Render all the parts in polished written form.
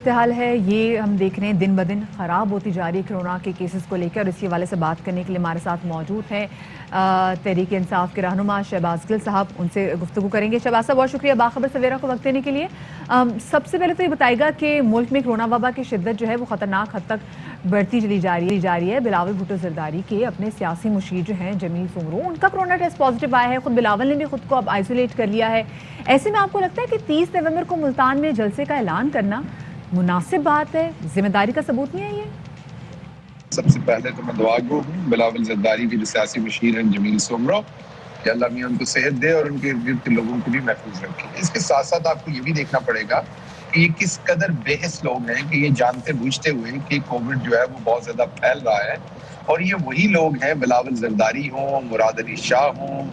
हाल है ये हम देख रहे हैं दिन ब दिन ख़राब होती जा रही कोरोना के केसेस को लेकर। इसी हवाले से बात करने के लिए हमारे साथ मौजूद हैं तहरीक इंसाफ के रहनुमा शहबाज गिल साहब। उनसे गुफ्तगू करेंगे। शहबाज साहब, बहुत शुक्रिया बाखबर सवेरा को वक्त देने के लिए। सबसे पहले तो ये बताइएगा कि मुल्क में कोरोना वबा की शिद्दत जो है वो ख़तरनाक हद तक बढ़ती चली जा रही है। बिलावल भुट्टो जरदारी के अपने सियासी मुशीर जो हैं जमील सुमरो, उनका कोरोना टेस्ट पॉजिटिव आया है। खुद बिलावल ने भी खुद को अब आइसोलेट कर लिया है। ऐसे में आपको लगता है कि 30 नवंबर को मुल्तान में जलसे का ऐलान करना मुनासिब बात है, जिम्मेदारी का सबूत नहीं है ये? सबसे पहले तो मैं दुआ गो हूँ बिलावल जरदारी के जो सियासी मशीर हैं जमील सुमरो, कि अल्लाह मियां उनको सेहत दे और उनके इर्द गिर्द के लोगों को भी महफूज रखे। इसके साथ साथ आपको ये भी देखना पड़ेगा कि ये किस कदर बेहस लोग हैं कि ये जानते बूझते हुए कि कोविड जो है वो बहुत ज्यादा फैल रहा है। और ये वही लोग हैं, बिलावल जरदारी हों, मुराद अली शाह हों,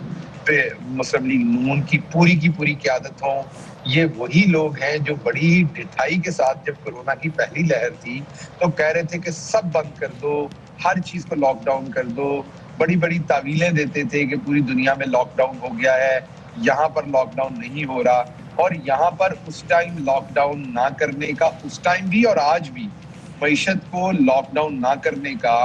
मुस्लिम लीग नून की पूरी क़यादत हों, ये वही लोग हैं जो बड़ी ढिठाई के साथ जब कोरोना की पहली लहर थी तो कह रहे थे कि सब बंद कर दो, हर चीज को लॉकडाउन कर दो। बड़ी बड़ी तावीलें देते थे कि पूरी दुनिया में लॉकडाउन हो गया है, यहाँ पर लॉकडाउन नहीं हो रहा। और यहाँ पर उस टाइम लॉकडाउन ना करने का, उस टाइम भी और आज भी मईशत को लॉकडाउन ना करने का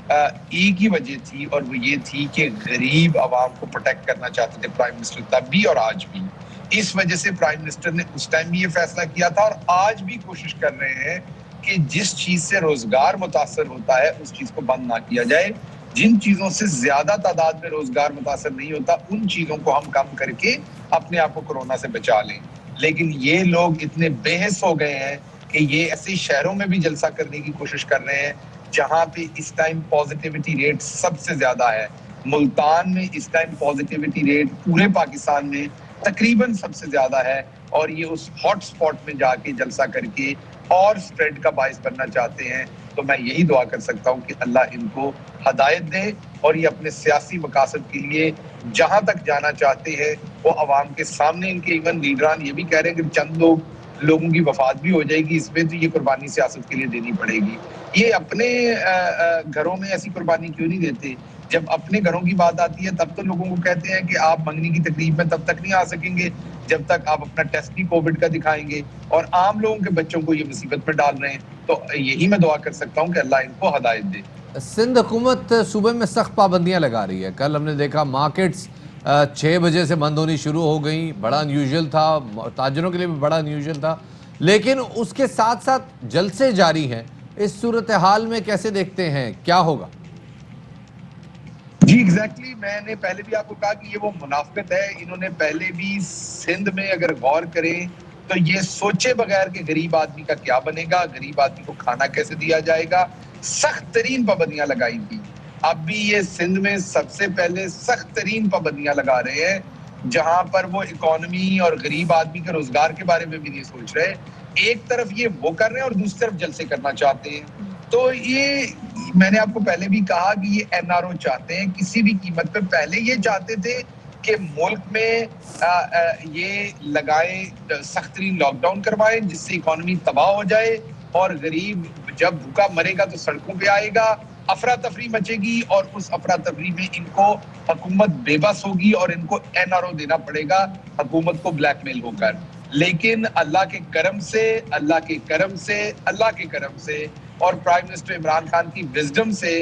एक ही वजह थी, और वो ये थी कि गरीब आवाम को प्रोटेक्ट करना चाहते थे प्राइम मिनिस्टर तब भी और आज भी। इस वजह से प्राइम मिनिस्टर ने उस टाइम भी ये फैसला किया था और आज भी कोशिश कर रहे हैं कि जिस चीज से रोजगार मुतासर होता है उस चीज को बंद ना किया जाए। जिन चीजों से ज्यादा तादाद में रोजगार मुतासर नहीं होता उन चीजों को हम कम करके अपने आप को कोरोना से बचा लें। लेकिन ये लोग इतने बेहस हो गए हैं कि ये ऐसे शहरों में भी जलसा करने की कोशिश कर रहे हैं जहां पे इस टाइम पॉजिटिविटी रेट सबसे ज्यादा है। मुल्तान में इस टाइम पॉजिटिविटी रेट पूरे पाकिस्तान में तकरीबन सबसे ज्यादा है, और ये उस हॉट स्पॉट में जाके जलसा करके और स्प्रेड का बायस बनना चाहते हैं। तो मैं यही दुआ कर सकता हूँ कि अल्लाह इनको हदायत दे और ये अपने सियासी मकासद के लिए जहां तक जाना चाहते हैं वो अवाम के सामने, इनके इवन लीडरान ये भी कह रहे हैं कि चंद लोगों की वफात भी हो जाएगी इसमें, तो ये कुर्बानी सियासत के लिए देनी पड़ेगी। ये अपने घरों में ऐसी कुर्बानी क्यों नहीं देते? जब अपने घरों की बात आती है तब तो लोगों को कहते हैं कि आप मंगनी की तकलीफ में तब तक नहीं आ सकेंगे जब तक आप अपना टेस्ट भी कोविड का दिखाएंगे, और आम लोगों के बच्चों को ये मुसीबत में डाल रहे हैं। तो यही मैं दुआ कर सकता हूँ कि अल्लाह इनको हदायत दे। सिंध हुकूमत सूबे में सख्त पाबंदियां लगा रही है। कल हमने देखा मार्केट्स 6 बजे से बंद होनी शुरू हो गई। बड़ा अनयूजुअल था, ताजरों के लिए भी बड़ा अनयूजुअल था, लेकिन उसके साथ साथ जलसे जारी हैं। इस सूरत हाल में कैसे देखते हैं, क्या होगा? जी एग्जैक्टली, मैंने पहले भी आपको कहा कि ये वो मुनाफिकत है। इन्होंने पहले भी सिंध में अगर गौर करें तो ये सोचे बगैर कि गरीब आदमी का क्या बनेगा, गरीब आदमी को खाना कैसे दिया जाएगा, सख्त तरीन पाबंदियां लगाई थी। अब भी ये सिंध में सबसे पहले सख्त तरीन पाबंदियां लगा रहे हैं, जहां पर वो इकोनॉमी और गरीब आदमी के रोजगार के बारे में भी नहीं सोच रहे। एक तरफ ये वो कर रहे हैं और दूसरी तरफ जलसे करना चाहते हैं। तो ये मैंने आपको पहले भी कहा कि ये एनआरओ चाहते हैं किसी भी कीमत पे। पहले ये चाहते थे कि मुल्क में ये लगाएं, सख्त तरीन लॉकडाउन करवाएं जिससे इकोनॉमी तबाह हो जाए, और गरीब जब भूखा मरेगा तो सड़कों पे आएगा, अफरा तफरी मचेगी, और उस अफरा तफरी में इनको हुकूमत बेबस होगी और इनको एनआरओ देना पड़ेगा हुकूमत को ब्लैकमेल होकर। लेकिन अल्लाह के करम से, अल्लाह के करम से, अल्लाह के करम से और प्राइम मिनिस्टर इमरान खान की विजडम से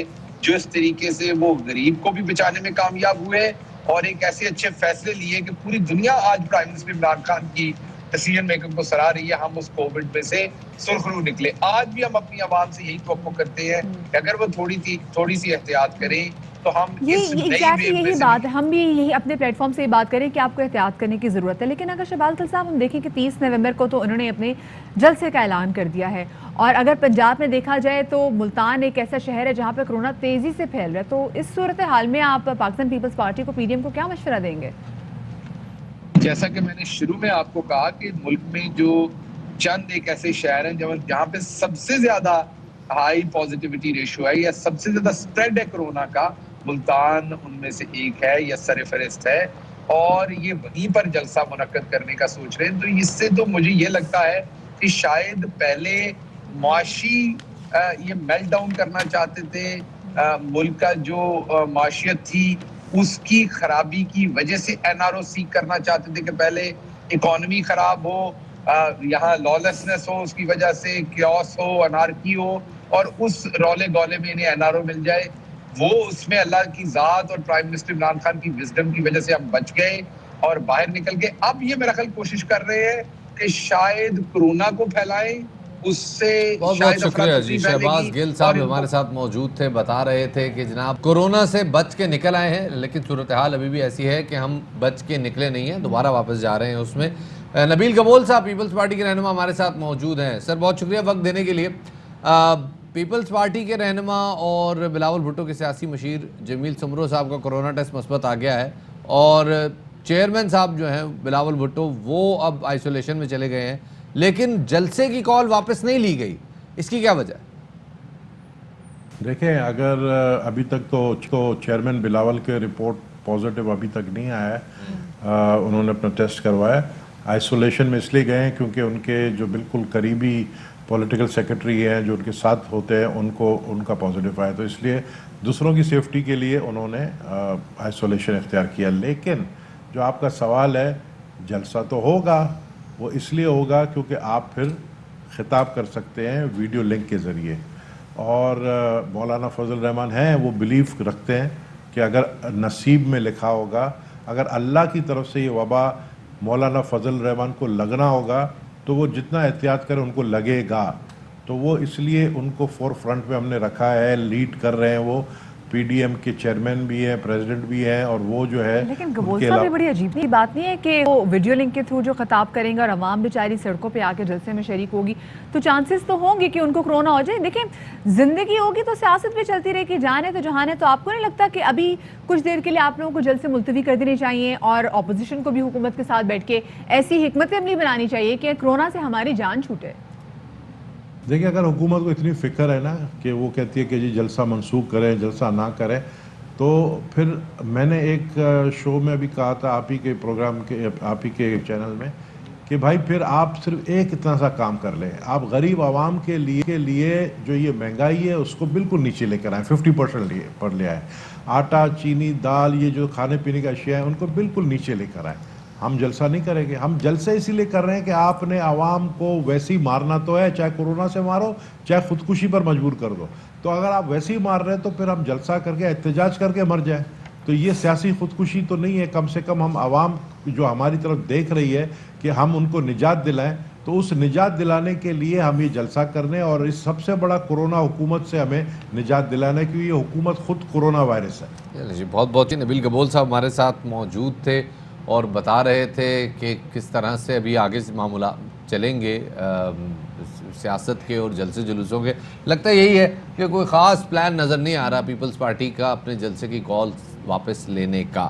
जो इस तरीके से वो गरीब को भी बचाने में कामयाब हुए और एक ऐसे अच्छे फैसले लिए कि पूरी दुनिया आज प्राइम मिनिस्टर इमरान खान की डिसीजन मेकिंग को सराह रही है। हम उस कोविड में से सुरखरू निकले। आज भी हम अपनी आवाम से यही तवक्को करते हैं कि अगर वो थोड़ी सी एहतियात करें तो हम इस नई वेव में यही से बात है। हम भी यही अपने प्लेटफॉर्म से ये बात करें कि आपको एहतियात करने की ज़रूरत है। लेकिन अगर शहबाज गिल साहब हम देखें कि 30 नवंबर को तो उन्होंने अपने जलसे का ऐलान कर दिया है, और अगर पंजाब में देखा जाए तो मुल्तान एक ऐसा शहर है जहाँ पर कोरोना तेज़ी से फैल रहा है। तो इस सूरत हाल में आप पाकिस्तान पीपल्स पार्टी को, पीडीएम को क्या मशवरा देंगे? जैसा कि मैंने शुरू में आपको कहा कि मुल्क में जो चंद एक ऐसे शहर हैं जहाँ पे सबसे ज्यादा हाई पॉजिटिविटी रेशियो है या सबसे ज्यादा स्प्रेड है कोरोना का, मुल्तान उनमें से एक है या सर फहरिस्त है, और ये वहीं पर जलसा मुनक्कद करने का सोच रहे हैं। तो इससे तो मुझे ये लगता है कि शायद पहले मुआशी ये मेल्ट डाउन करना चाहते थे। मुल्क का जो माशियत थी उसकी खराबी की वजह से एनआरओ सीख करना चाहते थे कि पहले इकोनॉमी खराब हो یہاں لالسنس ہو، اس کی وجہ سے کیوس ہو، انارکی ہو، اور اس رولے گولے میں انہیں NRO مل جائے، وہ اس میں اللہ کی ذات اور پرائم منسٹر عمران خان کی وزڈم کی وجہ سے ہم بچ گئے اور باہر نکل گئے. اب یہ میرا خیال کوشش کر رہے ہیں کہ شاید کرونا کو پھیلائیں، اس سے بہت بہت شاید شکریہ افراتفری جی. پھیلے شہباز گی گل اور صاحب ان ہمارے کو ساتھ موجود تھے، بتا رہے تھے کہ جناب کورونا سے بچ کے نکل آئے ہیں، لیکن صورتحال ابھی بھی ایسی ہے کہ ہم بچ کے نکلے نہیں ہیں، دوبارہ واپس جا رہے ہیں اس میں. نبیل گبول صاحب پیپلز پارٹی کے رہنما ہمارے ساتھ موجود ہیں. سر بہت شکریہ وقت دینے کے لیے. پیپلز پارٹی کے رہنما اور بلاول بھٹو کے سیاسی مشیر جمیل سمرو صاحب کا کرونا ٹیسٹ مثبت آ گیا ہے، اور چیئرمین صاحب جو ہیں بلاول بھٹو وہ اب آئسولیشن میں چلے گئے ہیں، لیکن جلسے کی کال واپس نہیں لی گئی. اس کی کیا وجہ ہے؟ دیکھیں، اگر ابھی تک تو چیئرمین بلاول کے رپورٹ پازیٹیو ابھی تک نہیں آیا ہے. انہوں نے اپنا ٹیسٹ کروایا. آئسولیشن میں اس لیے گئے ہیں کیونکہ ان کے جو بالکل قریبی پولیٹیکل سیکرٹری ہیں جو ان کے ساتھ ہوتے ہیں ان کا پازیٹیو آیا، تو اس لیے دوسروں کی سیفٹی کے لیے انہوں نے آئسولیشن اختیار کیا. لیکن جو آپ کا سوال ہے، جلسہ تو ہوگا. وہ اس لیے ہوگا کیونکہ آپ پھر خطاب کر سکتے ہیں ویڈیو لنک کے ذریعے. اور مولانا فضل الرحمان ہیں، وہ بیلیف رکھتے ہیں کہ اگر نصیب میں لکھا ہوگا، اگر اللہ کی طرف سے یہ وبا مولانا فضل الرحمان کو لگنا ہوگا تو وہ جتنا احتیاط کریں ان کو لگے گا. تو وہ اس لیے ان کو فور فرنٹ پہ ہم نے رکھا ہے. لیڈ کر رہے ہیں، وہ پی ڈی ایم کے چیئرمین بھی ہیں، پریزیڈنٹ بھی ہیں، اور وہ جو ہے لیکن ان گبول کے صاحب یہ علاوہ بڑی عجیب سی بات نہیں ہے کہ وہ ویڈیو لنک کے تھرو جو خطاب کریں گے اور عوام بیچاری سڑکوں پہ آ کے جلسے میں شریک ہوگی تو چانسز تو ہوں گے کہ ان کو کرونا ہو جائے. دیکھیں، زندگی ہوگی تو سیاست بھی چلتی رہے گی، جان ہے تو جہان ہے. تو آپ کو نہیں لگتا کہ ابھی کچھ دیر کے لیے آپ لوگوں کو جلسے ملتوی کر دینے چاہیے اور اپوزیشن کو بھی حکومت کے ساتھ بیٹھ کے ایسی حکمت عملی بنانی چاہیے کہ کرونا سے ہماری جان چھوٹے؟ دیکھیں، اگر حکومت کو اتنی فکر ہے نا کہ وہ کہتی ہے کہ جی جلسہ منسوخ کریں، جلسہ نہ کریں، تو پھر میں نے ایک شو میں بھی کہا تھا آپ ہی کے پروگرام کے، آپ ہی کے چینل میں، کہ بھائی پھر آپ صرف ایک اتنا سا کام کر لیں. آپ غریب عوام کے لیے جو یہ مہنگائی ہے اس کو بالکل نیچے لے کر آئیں، 50% پر لے آئیں. آٹا، چینی، دال، یہ جو کھانے پینے کی اشیاء ہیں ان کو بالکل نیچے لے کر آئیں. ہم جلسہ نہیں کریں گے. ہم جلسہ اسی لیے کر رہے ہیں کہ آپ نے عوام کو ویسے ہی مارنا تو ہے، چاہے کورونا سے مارو چاہے خودکشی پر مجبور کر دو. تو اگر آپ ویسے ہی مار رہے ہیں تو پھر ہم جلسہ کر کے احتجاج کر کے مر جائیں. تو یہ سیاسی خودکشی تو نہیں ہے. کم سے کم ہم عوام جو ہماری طرف دیکھ رہی ہے کہ ہم ان کو نجات دلائیں، تو اس نجات دلانے کے لیے ہم یہ جلسہ کرنے، اور اس سب سے بڑا کورونا حکومت سے ہمیں نجات دلانا ہے، کیونکہ یہ حکومت خود کورونا وائرس ہے. جی بہت بہت نبیل گبول صاحب ہمارے ساتھ موجود تھے اور بتا رہے تھے کہ کس طرح سے ابھی آگے سے معاملات چلیں گے سیاست کے اور جلسے جلوسوں کے. لگتا یہی ہے کہ کوئی خاص پلان نظر نہیں آ رہا پیپلز پارٹی کا اپنے جلسے کی کال واپس لینے کا.